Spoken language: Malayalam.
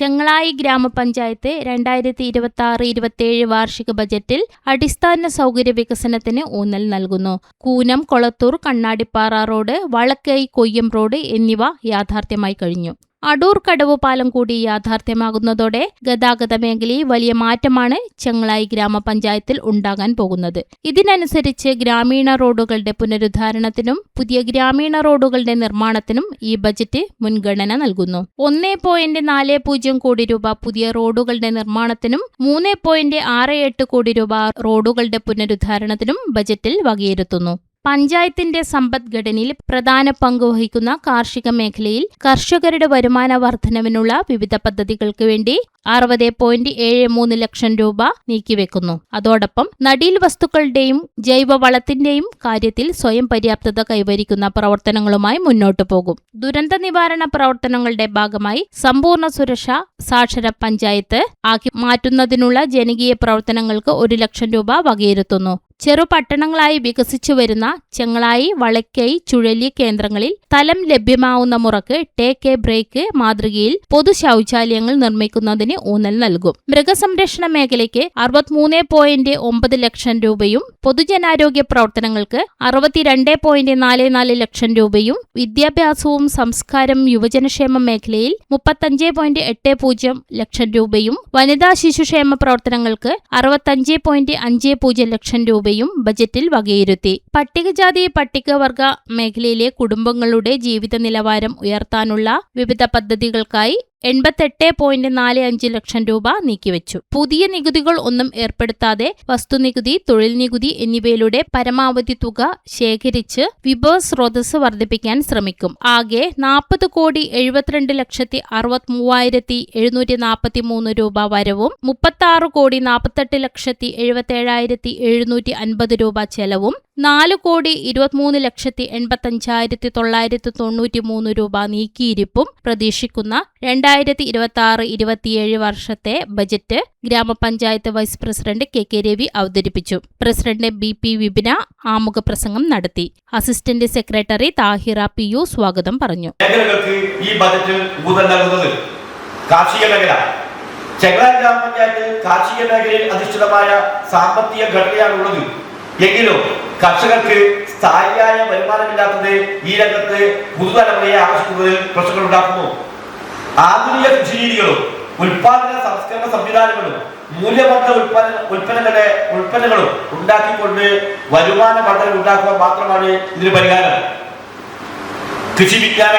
ചെങ്ങളായി ഗ്രാമപഞ്ചായത്ത് 2026-27 വാർഷിക ബജറ്റിൽ അടിസ്ഥാന സൗകര്യ വികസനത്തിന് ഊന്നൽ നൽകുന്നു. കൂനം, കൊളത്തൂർ, കണ്ണാടിപ്പാറ റോഡ്, വളക്കൈ, കൊയ്യം റോഡ് എന്നിവ യാഥാർത്ഥ്യമായി കഴിഞ്ഞു. അടൂർ കടവ് പാലം കൂടി യാഥാർത്ഥ്യമാകുന്നതോടെ ഗതാഗത മേഖലയിൽ വലിയ മാറ്റമാണ് ചെങ്ങളായി ഗ്രാമപഞ്ചായത്തിൽ ഉണ്ടാകാൻ പോകുന്നത്. ഇതിനനുസരിച്ച് ഗ്രാമീണ റോഡുകളുടെ പുനരുദ്ധാരണത്തിനും പുതിയ ഗ്രാമീണ റോഡുകളുടെ നിർമ്മാണത്തിനും ഈ ബജറ്റ് മുൻഗണന നൽകുന്നു. 1.40 കോടി രൂപ പുതിയ റോഡുകളുടെ നിർമ്മാണത്തിനും 3.68 കോടി രൂപ റോഡുകളുടെ പുനരുദ്ധാരണത്തിനും ബജറ്റിൽ വകയിരുത്തുന്നു. പഞ്ചായത്തിന്റെ സമ്പദ്ഘടനയിൽ പ്രധാന പങ്കുവഹിക്കുന്ന കാർഷിക മേഖലയിൽ കർഷകരുടെ വരുമാന വർധനവിനുള്ള വിവിധ പദ്ധതികൾക്ക് വേണ്ടി 60.73 ലക്ഷം രൂപ നീക്കിവെക്കുന്നു. അതോടൊപ്പം നടീൽ വസ്തുക്കളുടെയും ജൈവവളത്തിന്റെയും കാര്യത്തിൽ സ്വയം പര്യാപ്തത കൈവരിക്കുന്ന പ്രവർത്തനങ്ങളുമായി മുന്നോട്ടു പോകും. ദുരന്ത നിവാരണ പ്രവർത്തനങ്ങളുടെ ഭാഗമായി സമ്പൂർണ്ണ സുരക്ഷ സാക്ഷര പഞ്ചായത്ത് ആക്കി മാറ്റുന്നതിനുള്ള ജനകീയ പ്രവർത്തനങ്ങൾക്ക് 1 ലക്ഷം രൂപ വകയിരുത്തുന്നു. ചെറുപട്ടണങ്ങളായി വികസിച്ചു വരുന്ന ചെങ്ങളായി, വളക്കൈ, ചുഴലി കേന്ദ്രങ്ങളിൽ സ്ഥലം ലഭ്യമാവുന്ന മുറക്ക് ടേക്ക് എ ബ്രേക്ക് മാതൃകയിൽ പൊതു ശൗചാലയങ്ങൾ നിർമ്മിക്കുന്നതിന് ഊന്നൽ നൽകും. മൃഗസംരക്ഷണ മേഖലയ്ക്ക് 63.9 ലക്ഷം രൂപയും പൊതുജനാരോഗ്യ പ്രവർത്തനങ്ങൾക്ക് 62.44 ലക്ഷം രൂപയും വിദ്യാഭ്യാസവും സംസ്കാരം യുവജനക്ഷേമ മേഖലയിൽ 35.80 ലക്ഷം രൂപയും വനിതാ ശിശുക്ഷേമ പ്രവർത്തനങ്ങൾക്ക് 65.50 ലക്ഷം രൂപയും ബജറ്റിൽ വകയിരുത്തി. പട്ടികജാതി പട്ടികവർഗ മേഖലയിലെ കുടുംബങ്ങളുടെ ജീവിത നിലവാരം ഉയർത്താനുള്ള വിവിധ പദ്ധതികൾക്കായി 88.45 ലക്ഷം രൂപ നീക്കിവെച്ചു. പുതിയ നികുതികൾ ഒന്നും ഏർപ്പെടുത്താതെ വസ്തുനികുതി, തൊഴിൽ നികുതി എന്നിവയിലൂടെ പരമാവധി തുക ശേഖരിച്ച് വിഭവ സ്രോതസ് വർദ്ധിപ്പിക്കാൻ ശ്രമിക്കും. ആകെ 40,73,743 രൂപ വരവും 36,48,77,750 രൂപ ചെലവും 4,23,85,993 രൂപ നീക്കിയിരിപ്പും പ്രതീക്ഷിക്കുന്ന 2026-27 വർഷത്തെ ബജറ്റ് ഗ്രാമപഞ്ചായത്ത് വൈസ് പ്രസിഡന്റ് കെ രവി അവതരിപ്പിച്ചു. പ്രസിഡന്റ് BP വിപിന ആമുഖ പ്രസംഗം നടത്തി. അസിസ്റ്റന്റ് സെക്രട്ടറി താഹിറ PU സ്വാഗതം പറഞ്ഞു. ഈ ബജറ്റ് ഊന്നൽ നൽകുന്നത് കാർഷിക മേഖല. ചെങ്ങളായി ഗ്രാമപഞ്ചായത്ത് കാർഷിക മേഖലയിൽ അധിഷ്ഠിതമായ സാമ്പത്തിക ഘടനയാണുള്ളത്. എങ്കിലും കർഷകർക്ക് സ്ഥായിയായ വരുമാനമില്ലാത്തത് ഈ രംഗത്ത് പുതുതലമുറയെ ആകർഷിക്കുന്നതിൽ പ്രശ്നങ്ങൾ ഉണ്ടാക്കുന്നു. ആധുനിക കൃഷിരീതികളും ഉൽപാദന സംസ്കരണ സംവിധാനങ്ങളും മൂല്യവർദ്ധ ഉൽപ്പന്നങ്ങളും ഉണ്ടാക്കിക്കൊണ്ട് വരുമാന വർധന ഉണ്ടാക്കുക മാത്രമാണ് ഇതിന് പരിഹാരം. കൃഷി വിജ്ഞാന